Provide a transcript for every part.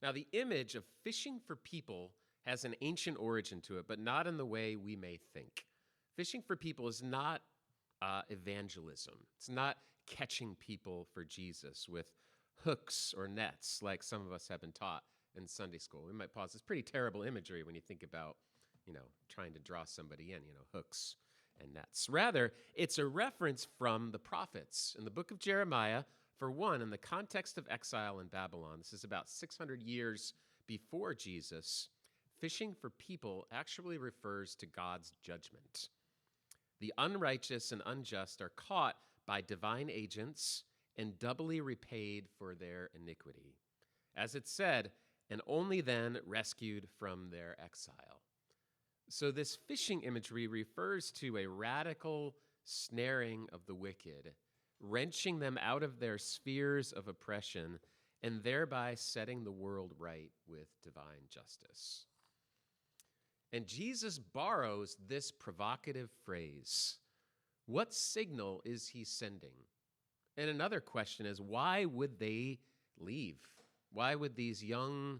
Now, the image of fishing for people has an ancient origin to it, but not in the way we may think. Fishing for people is not evangelism. It's not catching people for Jesus with hooks or nets like some of us have been taught in Sunday school. We might pause. It's pretty terrible imagery when you think about, trying to draw somebody in, hooks and nets. Rather, it's a reference from the prophets. In the book of Jeremiah, for one, in the context of exile in Babylon, this is about 600 years before Jesus, fishing for people actually refers to God's judgment. The unrighteous and unjust are caught by divine agents and doubly repaid for their iniquity. As it said, and only then rescued from their exile. So this fishing imagery refers to a radical snaring of the wicked, wrenching them out of their spheres of oppression, and thereby setting the world right with divine justice. And Jesus borrows this provocative phrase. What signal is he sending? And another question is, why would they leave? Why would these young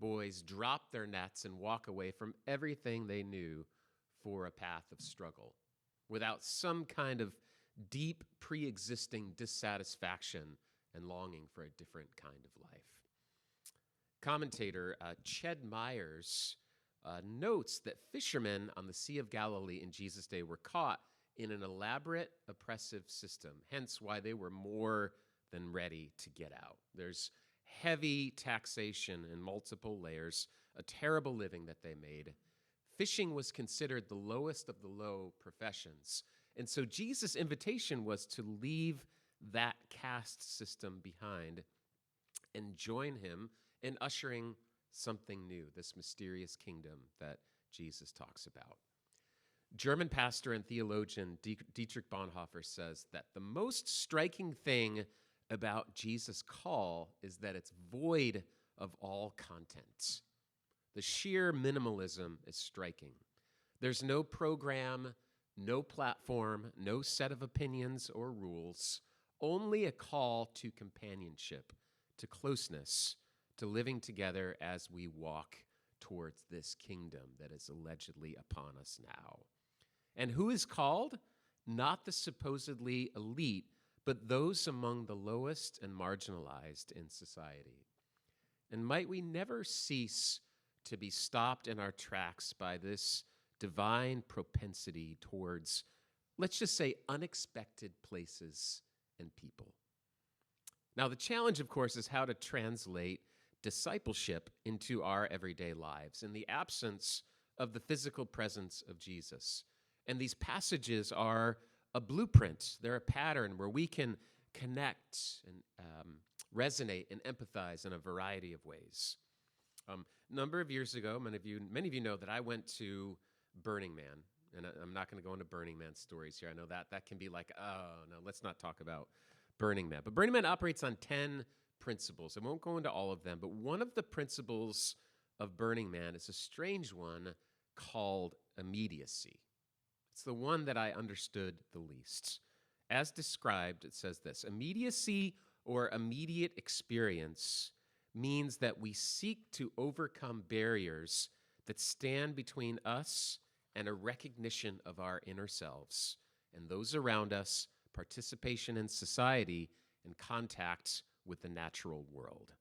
boys drop their nets and walk away from everything they knew for a path of struggle without some kind of deep pre-existing dissatisfaction and longing for a different kind of life? Commentator Ched Myers notes that fishermen on the Sea of Galilee in Jesus' day were caught in an elaborate, oppressive system, hence why they were more than ready to get out. There's heavy taxation in multiple layers, a terrible living that they made. Fishing was considered the lowest of the low professions. And so Jesus' invitation was to leave that caste system behind and join him in ushering something new, this mysterious kingdom that Jesus talks about. German pastor and theologian Dietrich Bonhoeffer says that the most striking thing about Jesus' call is that it's void of all content. The sheer minimalism is striking. There's no program, no platform, no set of opinions or rules, only a call to companionship, to closeness, to living together as we walk towards this kingdom that is allegedly upon us now. And who is called? Not the supposedly elite, but those among the lowest and marginalized in society. And might we never cease to be stopped in our tracks by this divine propensity towards, let's just say, unexpected places and people. Now, the challenge, of course, is how to translate discipleship into our everyday lives in the absence of the physical presence of Jesus. And these passages are a blueprint. They're a pattern where we can connect and resonate and empathize in a variety of ways. A number of years ago, many of you know that I went to Burning Man. And I'm not going to go into Burning Man stories here. I know that can be like, oh, no, let's not talk about Burning Man. But Burning Man operates on 10 principles. I won't go into all of them, but one of the principles of Burning Man is a strange one called immediacy. It's the one that I understood the least. As described, it says this: immediacy or immediate experience means that we seek to overcome barriers that stand between us and a recognition of our inner selves and those around us, participation in society, and contact with the natural world.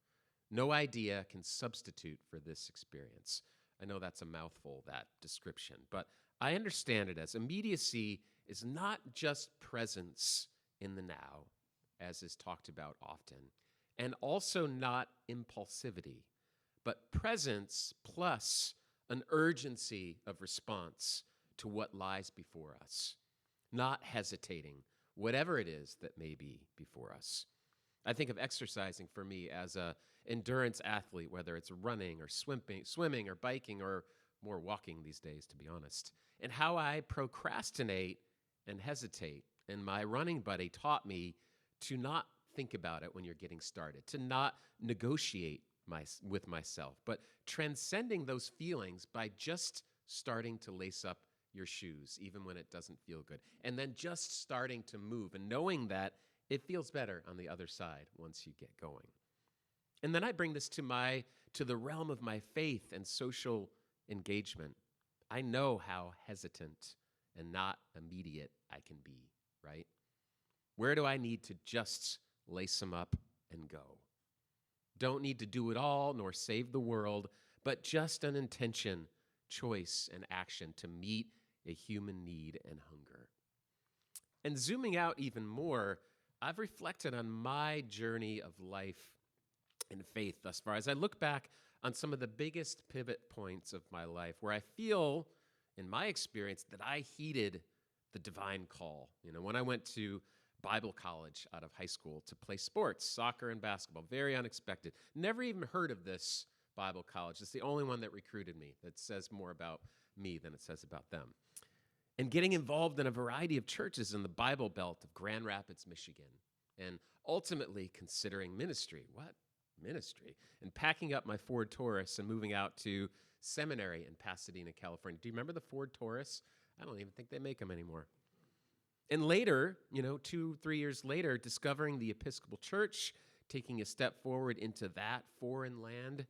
No idea can substitute for this experience. I know that's a mouthful, that description, but I understand it as immediacy is not just presence in the now, as is talked about often, and also not impulsivity, but presence plus an urgency of response to what lies before us, not hesitating, whatever it is that may be before us. I think of exercising for me as an endurance athlete, whether it's running or swimming or biking or more walking these days, to be honest, and how I procrastinate and hesitate. And my running buddy taught me to not think about it when you're getting started, to not negotiate with myself, but transcending those feelings by just starting to lace up your shoes, even when it doesn't feel good, and then just starting to move and knowing that it feels better on the other side once you get going. And then I bring this to my to the realm of my faith and social engagement, I know how hesitant and not immediate I can be, right? Where do I need to just lace them up and go? Don't need to do it all nor save the world, but just an intention, choice, and action to meet a human need and hunger. And zooming out even more, I've reflected on my journey of life and faith thus far as I look back on some of the biggest pivot points of my life where I feel, in my experience, that I heeded the divine call. When I went to Bible college out of high school to play sports, soccer and basketball, very unexpected. Never even heard of this Bible college. It's the only one that recruited me. That says more about me than it says about them. And getting involved in a variety of churches in the Bible Belt of Grand Rapids, Michigan, and ultimately considering ministry. What? Ministry. And packing up my Ford Taurus and moving out to seminary in Pasadena, California. Do you remember the Ford Taurus? I don't even think they make them anymore. And later, 2-3 years later, discovering the Episcopal Church, taking a step forward into that foreign land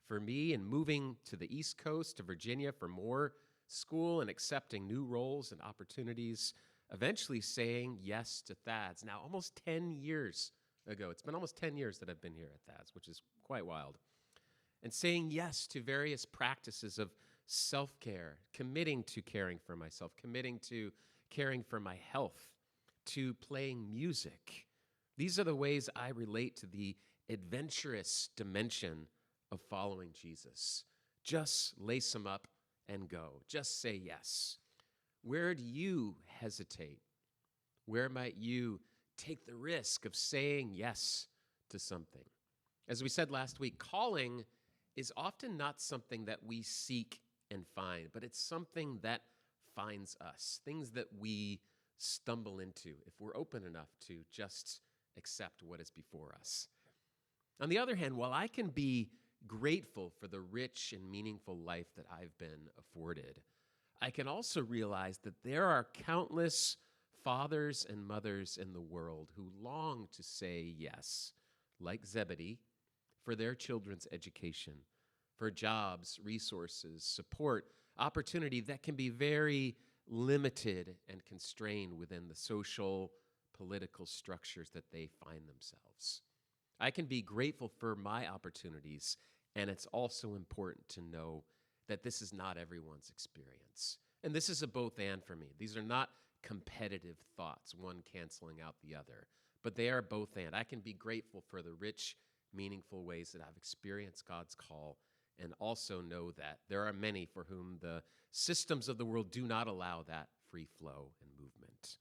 for me and moving to the East Coast, to Virginia for more school and accepting new roles and opportunities, eventually saying yes to Thad's. Now, almost 10 years ago, it's been almost 10 years that I've been here at Thad's, which is quite wild, and saying yes to various practices of self-care, committing to caring for myself, committing to caring for my health, to playing music. These are the ways I relate to the adventurous dimension of following Jesus. Just lace them up and go. Just say yes. Where do you hesitate? Where might you take the risk of saying yes to something? As we said last week, calling is often not something that we seek and find, but it's something that finds us, things that we stumble into if we're open enough to just accept what is before us. On the other hand, while I can be grateful for the rich and meaningful life that I've been afforded, I can also realize that there are countless fathers and mothers in the world who long to say yes, like Zebedee, for their children's education, for jobs, resources, support, opportunity that can be very limited and constrained within the social, political structures that they find themselves. I can be grateful for my opportunities, and it's also important to know that this is not everyone's experience. And this is a both and for me. These are not competitive thoughts, one canceling out the other, but they are both and. I can be grateful for the rich, meaningful ways that I've experienced God's call, and also know that there are many for whom the systems of the world do not allow that free flow and movement.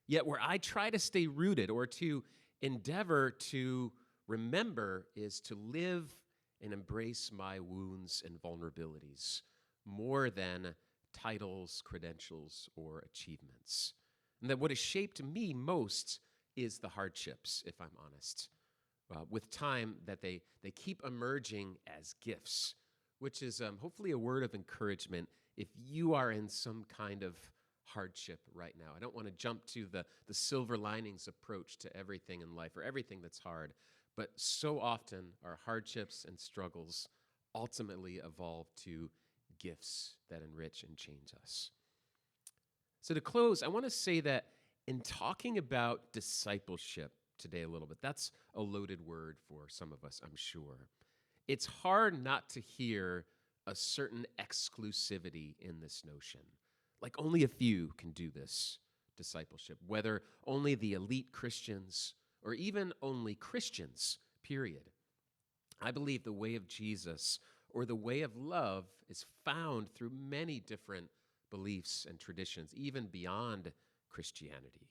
Yet where I try to stay rooted or to endeavor to remember is to live and embrace my wounds and vulnerabilities more than titles, credentials, or achievements. And that what has shaped me most is the hardships, if I'm honest. With time, that they keep emerging as gifts, which is hopefully a word of encouragement if you are in some kind of hardship right now. I don't want to jump to the silver linings approach to everything in life or everything that's hard, but so often our hardships and struggles ultimately evolve to gifts that enrich and change us. So to close, I want to say that in talking about discipleship today a little bit, that's a loaded word for some of us, I'm sure. It's hard not to hear a certain exclusivity in this notion. Like only a few can do this discipleship, whether only the elite Christians or even only Christians, period. I believe the way of Jesus or the way of love is found through many different beliefs and traditions, even beyond Christianity.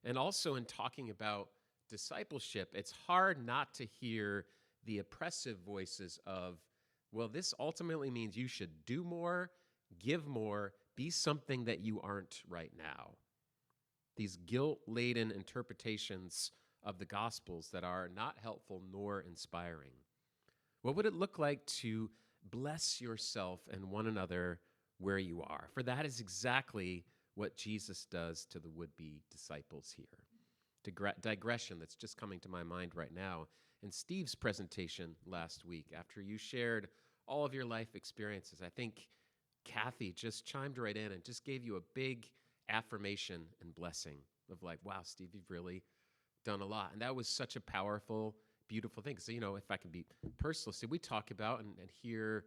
And also in talking about discipleship, it's hard not to hear the oppressive voices of, well, this ultimately means you should do more, give more, be something that you aren't right now. These guilt-laden interpretations of the Gospels that are not helpful nor inspiring. What would it look like to bless yourself and one another where you are? For that is exactly what Jesus does to the would-be disciples here. Digression that's just coming to my mind right now and Steve's presentation last week after you shared all of your life experiences. I think Kathy just chimed right in and just gave you a big affirmation and blessing of like, wow, Steve, you've really done a lot. And that was such a powerful, beautiful thing. So, if I can be personal, so we talk about and hear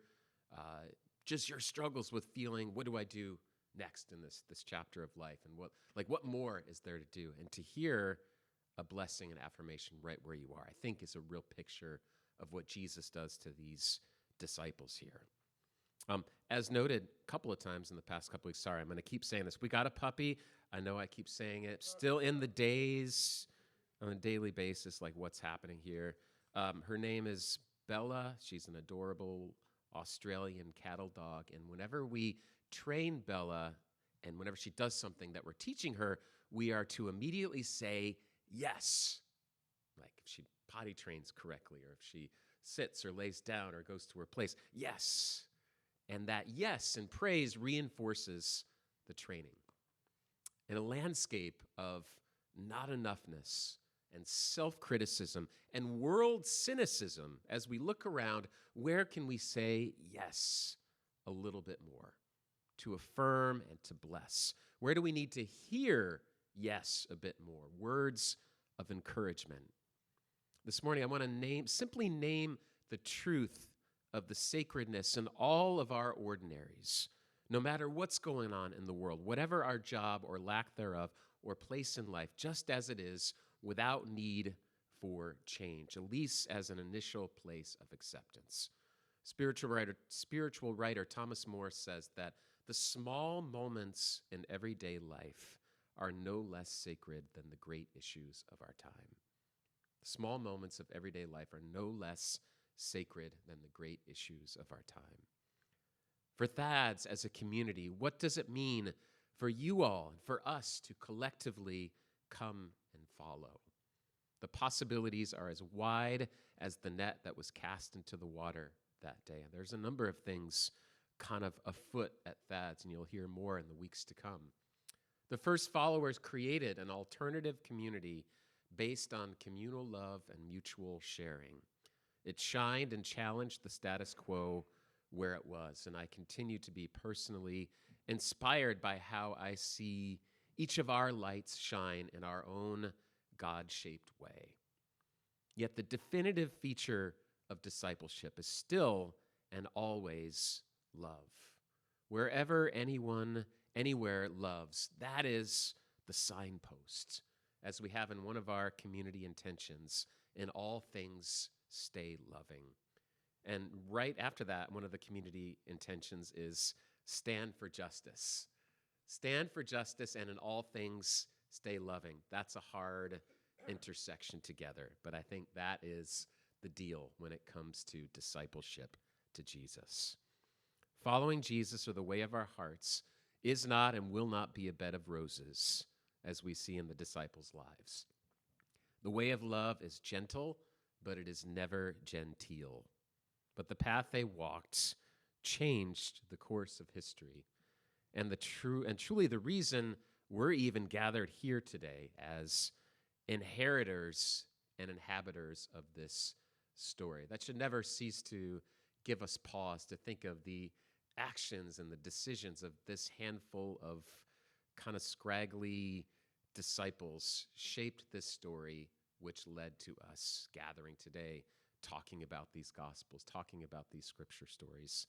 just your struggles with feeling, what do I do next in this chapter of life? And what more is there to do? And to hear a blessing and affirmation right where you are, I think is a real picture of what Jesus does to these disciples here. As noted a couple of times in the past couple weeks, sorry, I'm going to keep saying this. We got a puppy. I know I keep saying it. Still in the days on a daily basis, like what's happening here. Her name is Bella. She's an adorable Australian cattle dog. And whenever we train Bella and whenever she does something that we're teaching her, we are to immediately say yes. Like if she potty trains correctly, or if she sits or lays down or goes to her place, yes. And that yes and praise reinforces the training. In a landscape of not enoughness and self-criticism and world cynicism, as we look around, where can we say yes a little bit more? To affirm and to bless. Where do we need to hear yes a bit more? Words of encouragement. This morning I want to simply name the truth of the sacredness in all of our ordinaries, no matter what's going on in the world, whatever our job or lack thereof or place in life, just as it is, without need for change, at least as an initial place of acceptance. Spiritual writer Thomas More says that the small moments in everyday life are no less sacred than the great issues of our time. The small moments of everyday life are no less sacred than the great issues of our time. For Thads as a community, what does it mean for you all and for us to collectively come and follow? The possibilities are as wide as the net that was cast into the water that day. And there's a number of things kind of afoot at Thads, and you'll hear more in the weeks to come. The first followers created an alternative community based on communal love and mutual sharing. It shined and challenged the status quo where it was, and I continue to be personally inspired by how I see each of our lights shine in our own God-shaped way. Yet the definitive feature of discipleship is still and always love. Wherever anyone, anywhere loves, that is the signpost, as we have in one of our community intentions, in all things stay loving. And right after that, one of the community intentions is stand for justice. Stand for justice, and in all things stay loving. That's a hard intersection together, but I think that is the deal when it comes to discipleship to Jesus. Following Jesus, or the way of our hearts, is not and will not be a bed of roses, as we see in the disciples' lives. The way of love is gentle, but it is never genteel. But the path they walked changed the course of history. And truly the reason we're even gathered here today as inheritors and inhabitors of this story. That should never cease to give us pause to think of the actions and the decisions of this handful of kind of scraggly disciples shaped this story, which led to us gathering today, talking about these gospels, talking about these scripture stories.